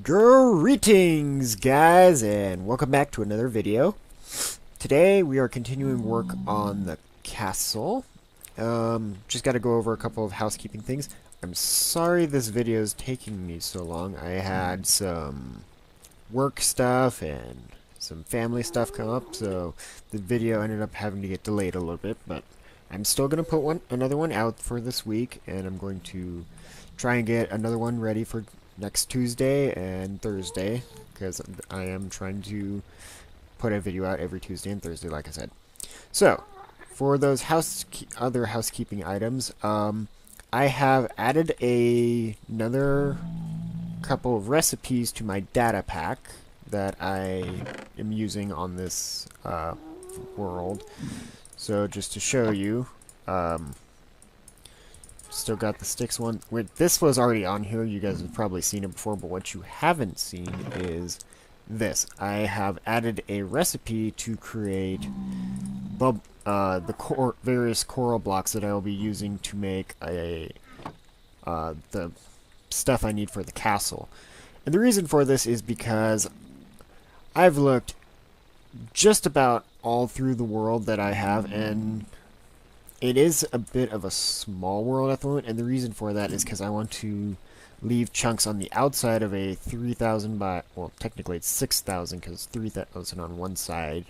Greetings, guys, and welcome back to another video. Today we are continuing work on the castle. Just got to go over a couple of housekeeping things. I'm sorry this video is taking me so long. I had some work stuff and some family stuff come up, so the video ended up having to get delayed a little bit, but I'm still going to put another one out for this week, and I'm going to try and get another one ready for next Tuesday and Thursday, because I am trying to put a video out every Tuesday and Thursday, like I said. So, for those other housekeeping items, I have added another couple of recipes to my data pack that I am using on this world. So, just to show you, still got the sticks one. This was already on here. You guys have probably seen it before, but what you haven't seen is this. I have added a recipe to create various coral blocks that I will be using to make the stuff I need for the castle. And the reason for this is because I've looked just about all through the world that I have, and it is a bit of a small world at the moment, and the reason for that is because I want to leave chunks on the outside of a 3,000 by, well, technically it's 6,000 because 3,000 on one side.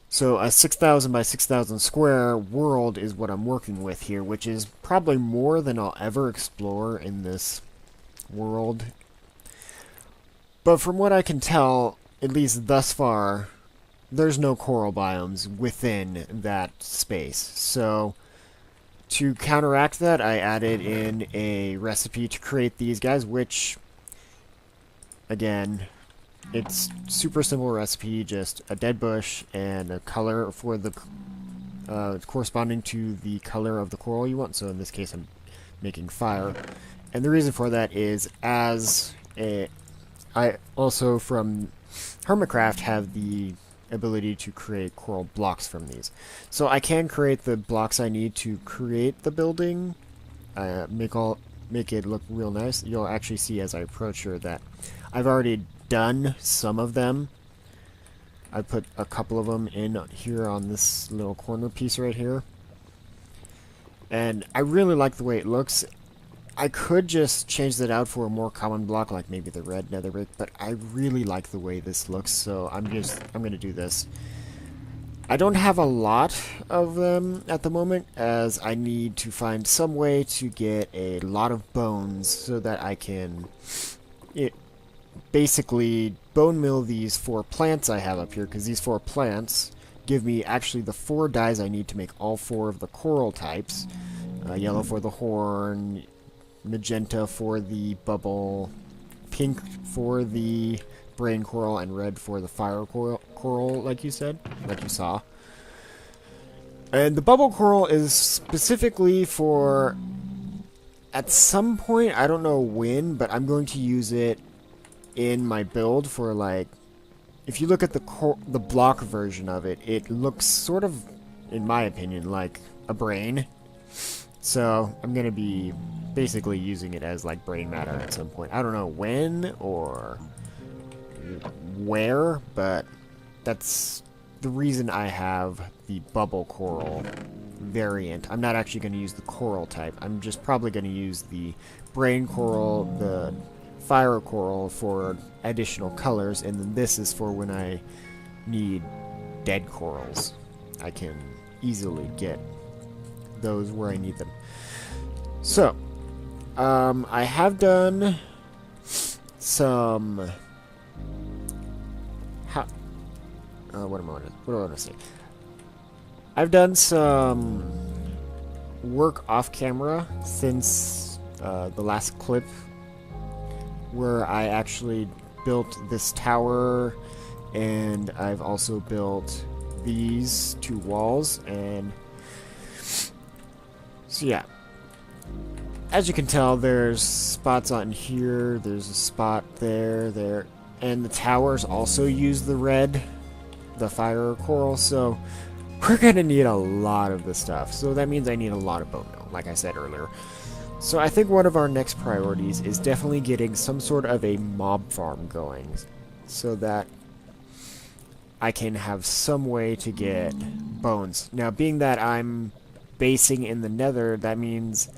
So a 6,000 by 6,000 square world is what I'm working with here, which is probably more than I'll ever explore in this world. But from what I can tell, at least thus far, there's no coral biomes within that space. So to counteract that, I added in a recipe to create these guys, which, again, it's super simple recipe, just a dead bush and a color for the corresponding to the color of the coral you want. So in this case, I'm making fire. And the reason for that is I also from Hermitcraft have the ability to create coral blocks from these. So I can create the blocks I need to create the building, make it look real nice. You'll actually see as I approach here that I've already done some of them. I put a couple of them in here on this little corner piece right here. And I really like the way it looks. I could just change that out for a more common block, like maybe the red netherbrick, but I really like the way this looks, so I'm going to do this. I don't have a lot of them at the moment, as I need to find some way to get a lot of bones so that I can basically bone mill these 4 plants I have up here, because these 4 plants give me actually the 4 dyes I need to make all 4 of the coral types. Yellow for the horn, magenta for the bubble, pink for the brain coral, and red for the fire coral, like you saw. And the bubble coral is specifically for, at some point, I don't know when, but I'm going to use it in my build for, like, if you look at the block version of it, it looks sort of, in my opinion, like a brain. So I'm going to be basically using it as like brain matter at some point. I don't know when or where, but that's the reason I have the bubble coral variant. I'm not actually going to use the coral type. I'm just probably going to use the brain coral, the fire coral for additional colors, and then this is for when I need dead corals. I can easily get those where I need them. So, I have done some. What do I want to say? I've done some work off camera since the last clip, where I actually built this tower, and I've also built these 2 walls, and so yeah. As you can tell, there's spots on here, there's a spot there, and the towers also use the red, the fire coral, so we're gonna need a lot of this stuff. So that means I need a lot of bone meal, like I said earlier. So I think one of our next priorities is definitely getting some sort of a mob farm going, so that I can have some way to get bones. Now, being that I'm basing in the nether, that means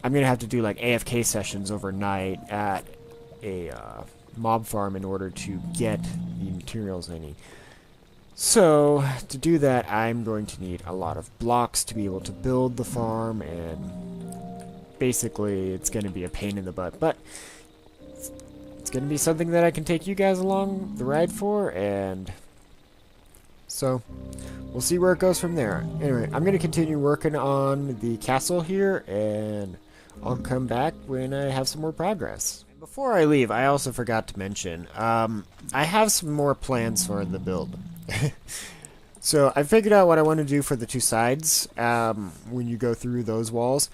I'm going to have to do like AFK sessions overnight at a mob farm in order to get the materials I need. So, to do that, I'm going to need a lot of blocks to be able to build the farm, and basically it's going to be a pain in the butt, but it's going to be something that I can take you guys along the ride for, and so we'll see where it goes from there. Anyway, I'm going to continue working on the castle here, and I'll come back when I have some more progress. Before I leave, I also forgot to mention, I have some more plans for the build. So I figured out what I want to do for the two sides when you go through those walls.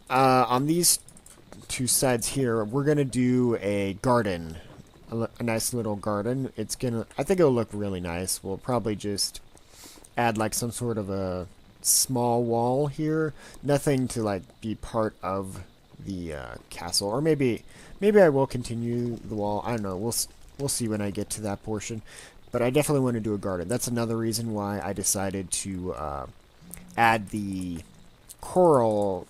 On these two sides here, we're going to do a garden, a nice little garden. I think it'll look really nice. We'll probably just add like some sort of a small wall here. Nothing to like be part of the castle, or maybe I will continue the wall. I don't know. We'll see when I get to that portion. But I definitely want to do a garden. That's another reason why I decided to add the coral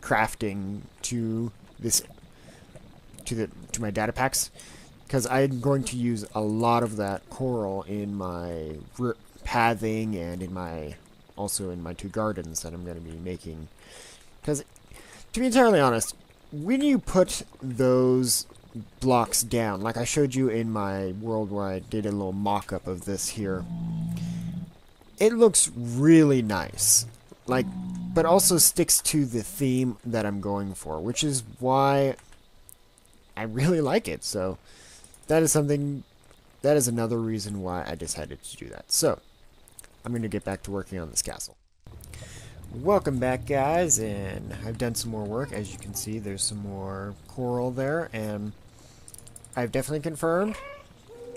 crafting to my data packs, because I'm going to use a lot of that coral in my pathing and also in my two gardens that I'm going to be making. Because, to be entirely honest, when you put those blocks down, like I showed you in my world where I did a little mock-up of this here, it looks really nice, like, but also sticks to the theme that I'm going for, which is why I really like it. So that is another reason why I decided to do that. So I'm going to get back to working on this castle. Welcome back, guys, and I've done some more work. As you can see, there's some more coral there, and I've definitely confirmed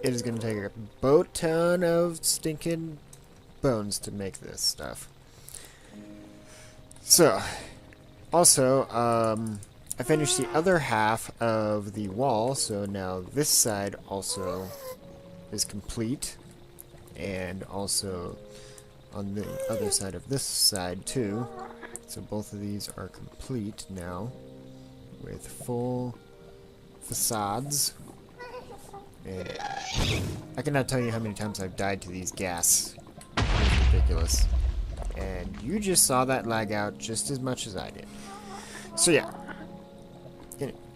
it is going to take a boat ton of stinking bones to make this stuff. So, also, I finished the other half of the wall, so now this side also is complete, and also on the other side of this side too. So both of these are complete now with full facades. And I cannot tell you how many times I've died to these gas. It's ridiculous. And you just saw that lag out just as much as I did. So yeah.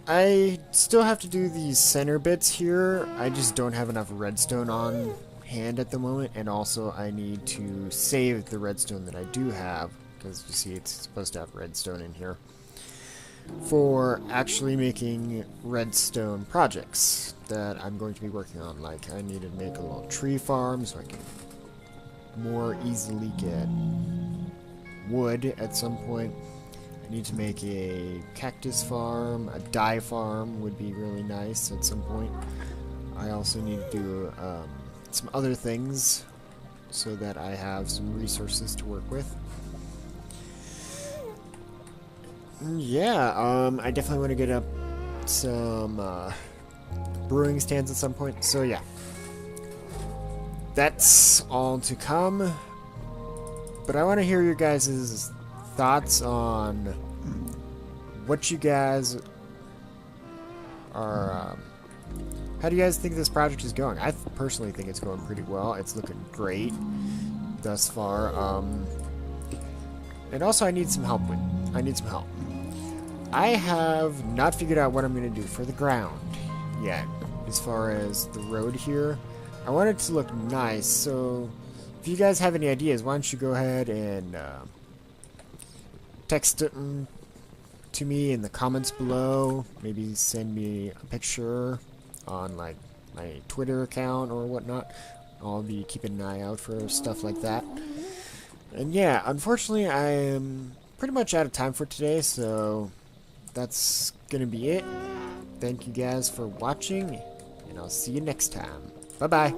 I still have to do these center bits here. I just don't have enough redstone on hand at the moment, and also I need to save the redstone that I do have, because you see it's supposed to have redstone in here, for actually making redstone projects that I'm going to be working on. Like, I need to make a little tree farm so I can more easily get wood at some point. I need to make a cactus farm. A dye farm would be really nice at some point. I also need to do some other things so that I have some resources to work with. Yeah, I definitely want to get up some brewing stands at some point. So yeah, that's all to come. But I want to hear your guys' thoughts on what you guys are. How do you guys think this project is going? I personally think it's going pretty well. It's looking great thus far. And also, I need some help. I have not figured out what I'm going to do for the ground yet. As far as the road here, I want it to look nice. So, if you guys have any ideas, why don't you go ahead and text it to me in the comments below. Maybe send me a picture on like my Twitter account or whatnot. I'll be keeping an eye out for stuff like that. And yeah, unfortunately I am pretty much out of time for today, so that's gonna be it. Thank you guys for watching, and I'll see you next time. Bye bye.